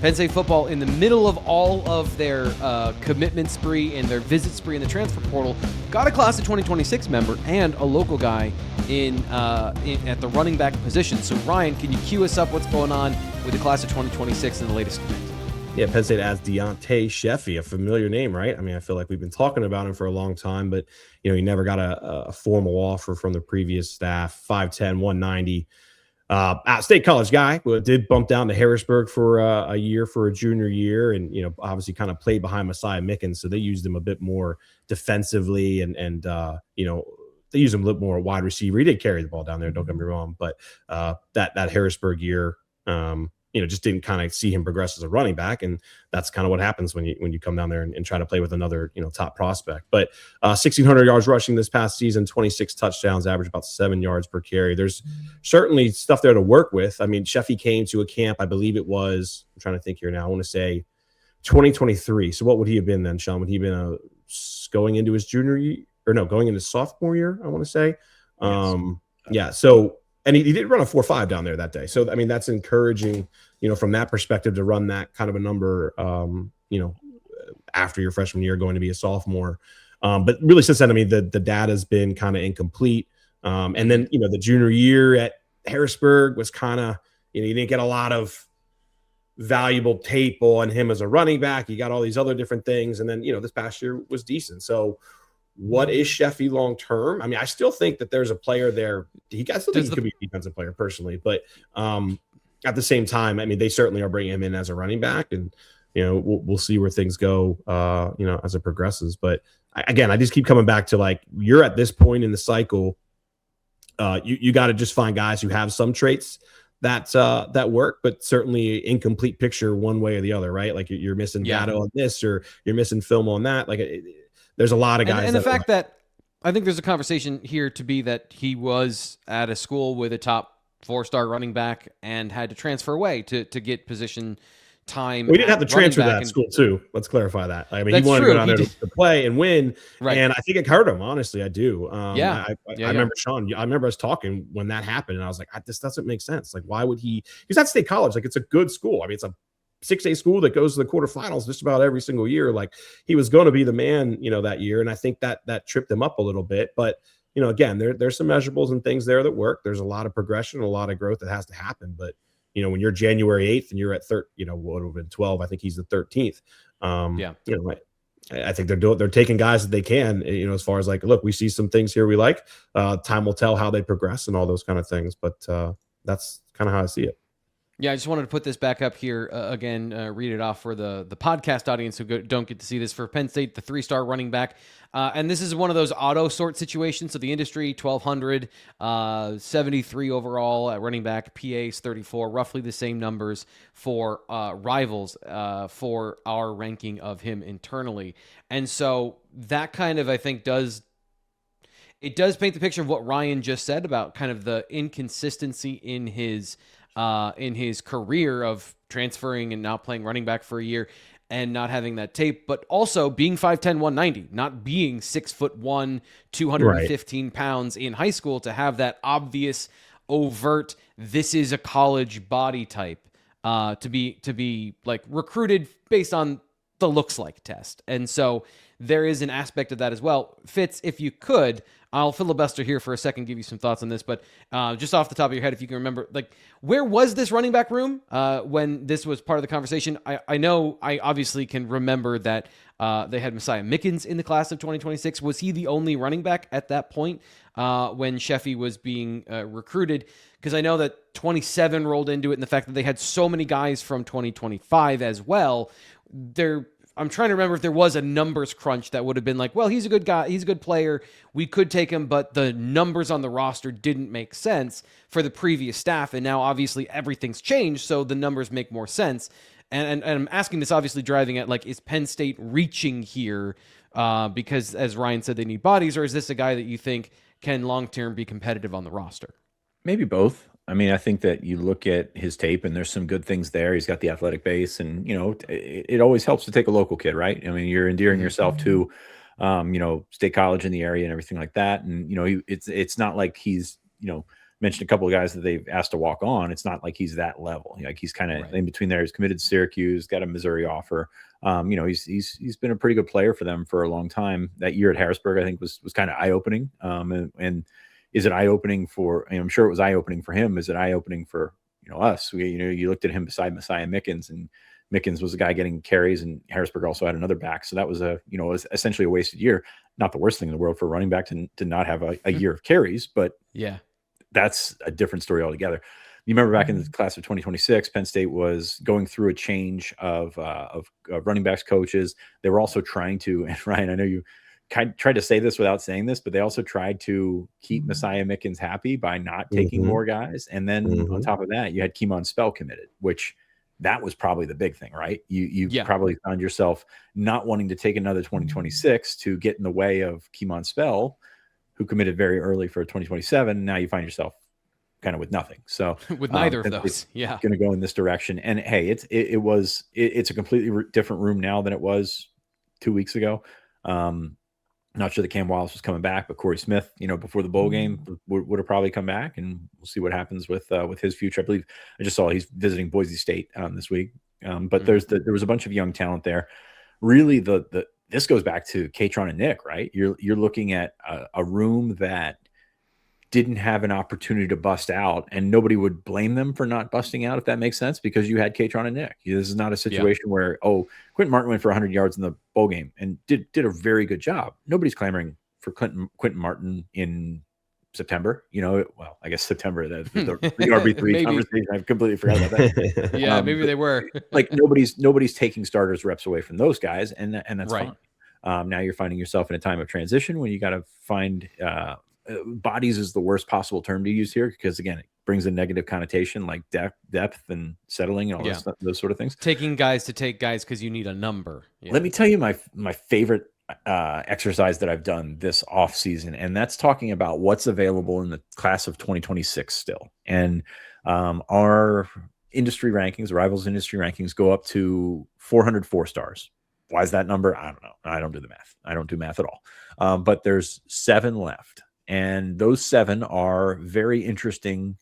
Penn State football, in the middle of all of their commitment spree and their visit spree in the transfer portal, got a class of 2026 member and a local guy at the running back position. So, Ryan, can you cue us up what's going on with the class of 2026 and the latest commit? Yeah, Penn State adds D'Antae Sheffey, a familiar name, right? I mean, I feel like we've been talking about him for a long time, but, he never got a formal offer from the previous staff. 5'10", 190. State college guy, but did bump down to Harrisburg for a year for a junior year, and obviously kind of played behind Messiah Mickens, so they used him a bit more defensively, and they used him a little more wide receiver. He did carry the ball down there, don't get me wrong, but that Harrisburg year, just didn't kind of see him progress as a running back, and that's kind of what happens when you come down there and try to play with another top prospect. But 1,600 yards rushing this past season, 26 touchdowns, average about 7 yards per carry. There's certainly stuff there to work with. I mean, Sheffy came to a camp, I believe it was, I'm trying to think here now, I want to say 2023. So what would he have been then, Sean? Would he have been going into his junior year, or no, going into sophomore year, I want to say. Yes. Yeah, so. And he did run a 4.5 down there that day. So, I mean, that's encouraging, from that perspective, to run that kind of a number, after your freshman year going to be a sophomore. But really since then, I mean, the data has been kind of incomplete. And then, the junior year at Harrisburg was kind of, you didn't get a lot of valuable tape on him as a running back. You got all these other different things. And then, this past year was decent. So, what is Sheffy long term? I mean, I still think that there's a player there. He could be a defensive player personally, but at the same time, I mean, they certainly are bringing him in as a running back, and we'll see where things go, as it progresses. But again, I just keep coming back to, like, you're at this point in the cycle. You got to just find guys who have some traits that work, but certainly incomplete picture one way or the other, right? Like you're missing data on this, or you're missing film on that. Like there's a lot of guys. And the fact that I think there's a conversation here to be that he was at a school with a top 4-star running back and had to transfer away to get position time. We didn't have to transfer that school too. Let's clarify that. I mean, he wanted to go down there to play and win, right? And I think it hurt him. Honestly, I do. I remember Sean. I remember us talking when that happened, and I was like, this doesn't make sense. Like, why would he? He's at State College. Like, it's a good school. I mean, it's a 6A school that goes to the quarterfinals just about every single year. Like, he was going to be the man, that year. And I think that tripped him up a little bit. But, again, there's some measurables and things there that work. There's a lot of progression, a lot of growth that has to happen. But, when you're January 8th and you're at what would have been 12, I think he's the 13th. I think they're taking guys that they can, as far as like, look, we see some things here we like. Time will tell how they progress and all those kind of things. But that's kind of how I see it. Yeah, I just wanted to put this back up here again, read it off for the podcast audience who don't get to see this. For Penn State, the 3-star running back. And this is one of those auto sort situations. So the industry, 1,200, 73 overall at running back, PA's 34, roughly the same numbers for rivals for our ranking of him internally. And so that kind of, I think, does paint the picture of what Ryan just said about kind of the inconsistency in his career of transferring and now playing running back for a year and not having that tape, but also being 5'10", 190, not being 6'1", 215 pounds in high school, to have that obvious, overt, this is a college body type, to be like recruited based on the looks like test. And so there is an aspect of that as well. Fitz, if you could, I'll filibuster here for a second, give you some thoughts on this, but just off the top of your head, if you can remember, like, where was this running back room when this was part of the conversation? I know I obviously can remember that they had Messiah Mickens in the class of 2026. Was he the only running back at that point when Sheffy was being recruited? Because I know that 27 rolled into it, and the fact that they had so many guys from 2025 as well. I'm trying to remember if there was a numbers crunch that would have been like, well, he's a good guy, he's a good player, we could take him, but the numbers on the roster didn't make sense for the previous staff, and now obviously everything's changed, so the numbers make more sense. And I'm asking this obviously driving at, like, is Penn State reaching here because, as Ryan said, they need bodies, or is this a guy that you think can long-term be competitive on the roster? Maybe both. I mean, I think that you look at his tape and there's some good things there. He's got the athletic base, and, it always helps to take a local kid, right? I mean, you're endearing yourself to, State College in the area and everything like that. And, it's not like he's, mentioned a couple of guys that they've asked to walk on. It's not like he's that level. Like he's kind of in between there. He's committed to Syracuse, got a Missouri offer. He's been a pretty good player for them for a long time. That year at Harrisburg, I think was kind of eye opening. And is it eye opening for? I'm sure it was eye opening for him. Is it eye opening for us? You looked at him beside Messiah Mickens, and Mickens was the guy getting carries, and Harrisburg also had another back. So that was was essentially a wasted year. Not the worst thing in the world for a running back to not have a year of carries, but that's a different story altogether. You remember back in the class of 2026, Penn State was going through a change of running backs coaches. They were also trying to, and Ryan, I know you tried to say this without saying this, but they also tried to keep Messiah Mickens happy by not taking more guys. And then on top of that, you had Keemon Spell committed, which that was probably the big thing, right? You probably found yourself not wanting to take another 2026 to get in the way of Keemon Spell, who committed very early for 2027. Now you find yourself kind of with nothing. So with neither of those, going to go in this direction. And hey, it's a completely different room now than it was 2 weeks ago. Not sure that Cam Wallace was coming back, but Corey Smith, before the bowl game would have probably come back, and we'll see what happens with his future. I believe I just saw he's visiting Boise State this week. But there was a bunch of young talent there. Really, this goes back to Katron and Nick, right? You're looking at a room that didn't have an opportunity to bust out, and nobody would blame them for not busting out, if that makes sense, because you had Katron and Nick. This is not a situation where, Quentin Martin went for 100 yards in the bowl game and did a very good job. Nobody's clamoring for Quentin Martin in September. Well, I guess September, the RB3 conversation. I've completely forgot about that. Maybe they were. Like nobody's taking starters reps away from those guys, and that's fine. Now you're finding yourself in a time of transition when you got to find bodies is the worst possible term to use here, because again, it brings a negative connotation like depth and settling and all those sort of things. Taking guys to take guys because you need a number. Let me tell you my favorite exercise that I've done this off season, and that's talking about what's available in the class of 2026 still. And our industry rankings, Rivals industry rankings, go up to 404 stars. Why is that number? I don't know. I don't do the math. I don't do math at all. But there's 7 left. And those 7 are very interesting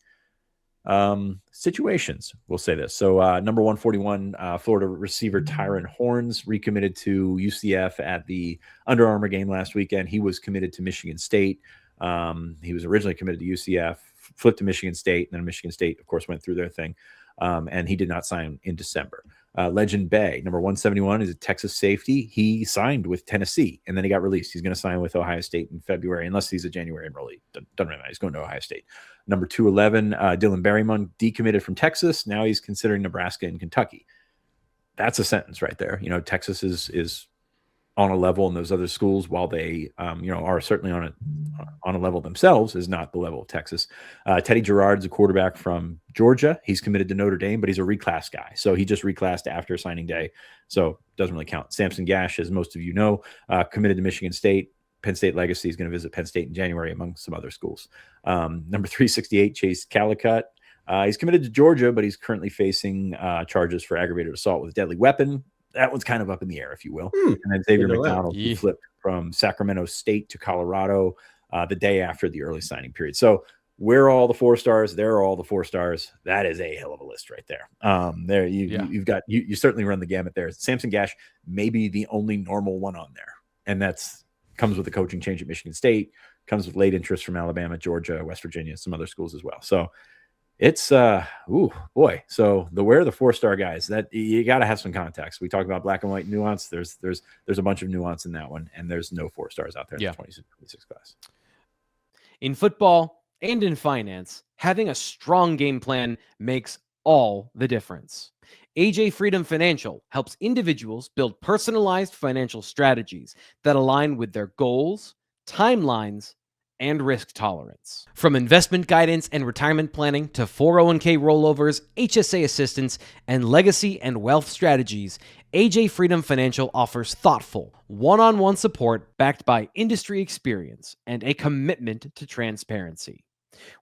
situations. We'll say this. So number 141, Florida receiver Tyron Horns recommitted to UCF at the Under Armour game last weekend. He was committed to Michigan State. He was originally committed to UCF, flipped to Michigan State, and then Michigan State, of course, went through their thing. And he did not sign in December. Legend Bay, number 171, is a Texas safety. He signed with Tennessee, and then he got released. He's going to sign with Ohio State in February, unless he's a January enrollee. Doesn't really matter. He's going to Ohio State. Number 211, Dylan Berryman, decommitted from Texas. Now he's considering Nebraska and Kentucky. That's a sentence right there. Texas is on a level, and those other schools, while they are certainly on a level themselves, is not the level of Texas. Teddy Gerard's a quarterback from Georgia. He's committed to Notre Dame, but he's a reclass guy, so he just reclassed after signing day, so doesn't really count. Samson Gash, as most of you know, committed to Michigan State. Penn State legacy is going to visit Penn State in January, among some other schools. Number 368, Chase Calicut. He's committed to Georgia, but he's currently facing charges for aggravated assault with a deadly weapon. That one's kind of up in the air, if you will. And then Xavier McDonald flipped from Sacramento State to Colorado the day after the early signing period. So we're all the 4 stars. They're all the 4 stars. That is a hell of a list right there. You've got you certainly run the gamut there. Samson Gash may be the only normal one on there, and that's comes with the coaching change at Michigan State, comes with late interest from Alabama, Georgia, West Virginia, some other schools as well. So it's So where are the 4-star guys? That you got to have some context. We talk about black and white nuance. There's a bunch of nuance in that one, and there's no 4 stars out there in the 26 class. In football and in finance, having a strong game plan makes all the difference. AJ Freedom Financial helps individuals build personalized financial strategies that align with their goals, timelines, and risk tolerance. From investment guidance and retirement planning to 401k rollovers, HSA assistance, and legacy and wealth strategies, AJ Freedom Financial offers thoughtful, one-on-one support backed by industry experience and a commitment to transparency.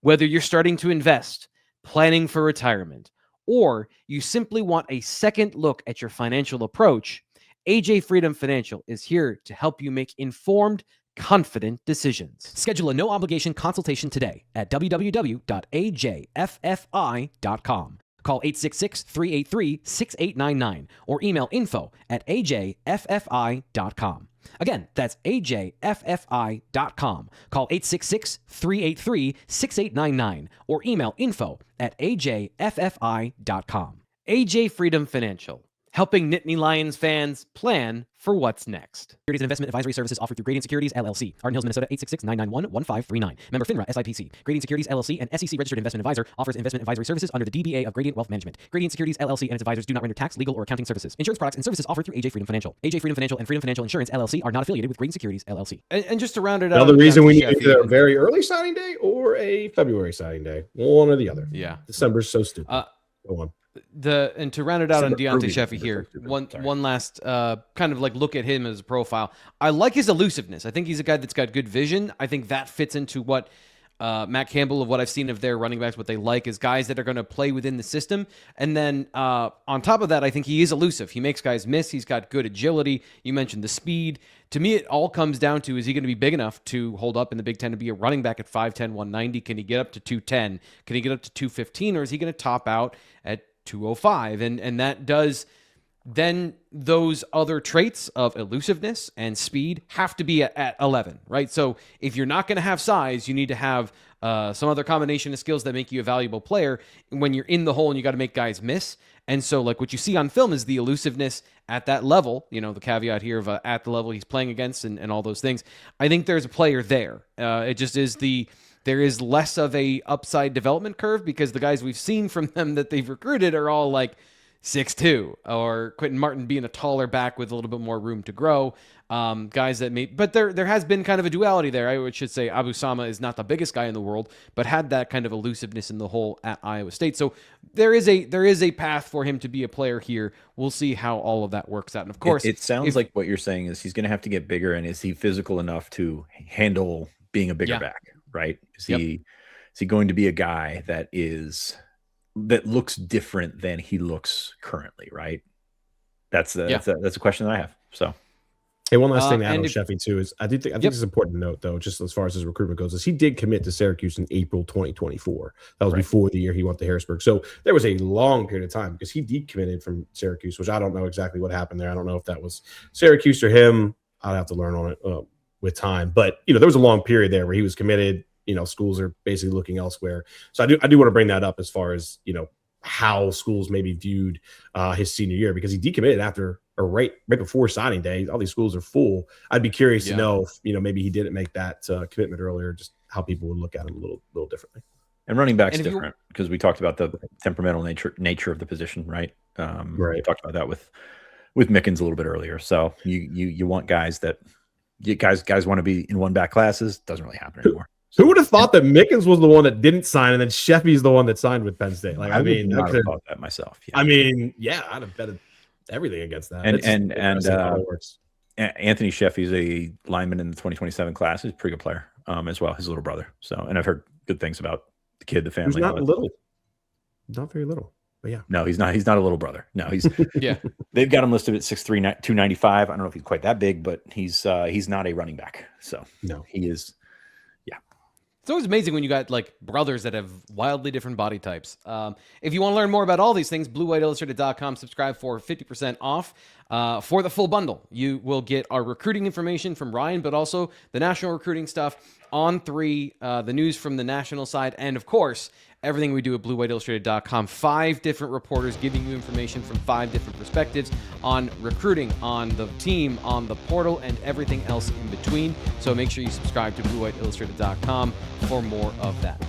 Whether you're starting to invest, planning for retirement, or you simply want a second look at your financial approach, AJ Freedom Financial is here to help you make informed, confident decisions. Schedule a no-obligation consultation today at www.ajffi.com. Call 866-383-6899 or email info@ajffi.com. Again, that's ajffi.com. Call 866-383-6899 or email info@ajffi.com. AJ Freedom Financial, helping Nittany Lions fans plan for what's next. Securities and investment advisory services offered through Gradient Securities, LLC. Arden Hills, Minnesota, 866-991-1539. Member FINRA, SIPC. Gradient Securities, LLC, and SEC Registered Investment Advisor offers investment advisory services under the DBA of Gradient Wealth Management. Gradient Securities, LLC, and its advisors do not render tax, legal, or accounting services. Insurance products and services offered through AJ Freedom Financial. AJ Freedom Financial and Freedom Financial Insurance, LLC are not affiliated with Gradient Securities, LLC. And just to round it out. Another reason we need either a very early signing day or a February signing day. One or the other. Yeah. December's so stupid. Go on. And to round it out on D'Antae Sheffey here, one last kind of like look at him as a profile. I like his elusiveness. I think he's a guy that's got good vision. I think that fits into what Matt Campbell, of what I've seen of their running backs, what they like is guys that are going to play within the system. And then on top of that, I think he is elusive. He makes guys miss. He's got good agility. You mentioned the speed. To me, it all comes down to, is he going to be big enough to hold up in the Big Ten to be a running back at 5'10", 190? Can he get up to 210? Can he get up to 215? Or is he going to top out at 205? And that does, then those other traits of elusiveness and speed have to be at 11, right? So if you're not going to have size, you need to have some other combination of skills that make you a valuable player when you're in the hole and you got to make guys miss. And so like what you see on film is the elusiveness at that level, you know, the caveat here of at the level he's playing against and all those things. I think there's a player there. It just is there is less of a upside development curve because the guys we've seen from them that they've recruited are all like 6'2", or Quentin Martin being a taller back with a little bit more room to grow. Guys that but there has been kind of a duality there. I should say Abu Sama is not the biggest guy in the world, but had that kind of elusiveness in the hole at Iowa State. So there is a path for him to be a player here. We'll see how all of that works out. And of course, it sounds like what you're saying is he's going to have to get bigger, and is he physical enough to handle being a bigger back? Right? Is he going to be a guy that looks different than he looks currently? Right. That's a question that I have. So, hey, one last thing to add on Sheffy too is I think it's important to note though, just as far as his recruitment goes, is he did commit to Syracuse in April 2024. That was before the year he went to Harrisburg. So there was a long period of time because he decommitted from Syracuse, which I don't know exactly what happened there. I don't know if that was Syracuse or him. I'd have to learn on it with time. But there was a long period there where he was committed. Schools are basically looking elsewhere. So I do want to bring that up as far as how schools maybe viewed his senior year, because he decommitted after or right before signing day. All these schools are full. I'd be curious to know if maybe he didn't make that commitment earlier, just how people would look at him a little differently. And running back's different because we talked about the temperamental nature of the position, right? We talked about that with Mickens a little bit earlier. So you want guys that guys want to be in one back classes. Doesn't really happen anymore. Who would have thought that Mickens was the one that didn't sign, and then Sheffy's the one that signed with Penn State? Like, I would have thought that myself. Yeah. I mean, I'd have betted everything against that. And Anthony Sheffy's a lineman in the 2027 class. He's a pretty good player as well. His little brother. So, and I've heard good things about the kid, the family. He's not little, not very little. But yeah, no, he's not. He's not a little brother. No, he's They've got him listed at 6'3", 295. I don't know if he's quite that big, but he's not a running back. So no, he is. It's always amazing when you got like brothers that have wildly different body types. If you want to learn more about all these things, bluewhiteillustrated.com, subscribe for 50% off for the full bundle. You will get our recruiting information from Ryan, but also the national recruiting stuff on 3, the news from the national side, and of course, everything we do at bluewhiteillustrated.com. 5 different reporters giving you information from 5 different perspectives on recruiting, on the team, on the portal, and everything else in between. So make sure you subscribe to bluewhiteillustrated.com for more of that.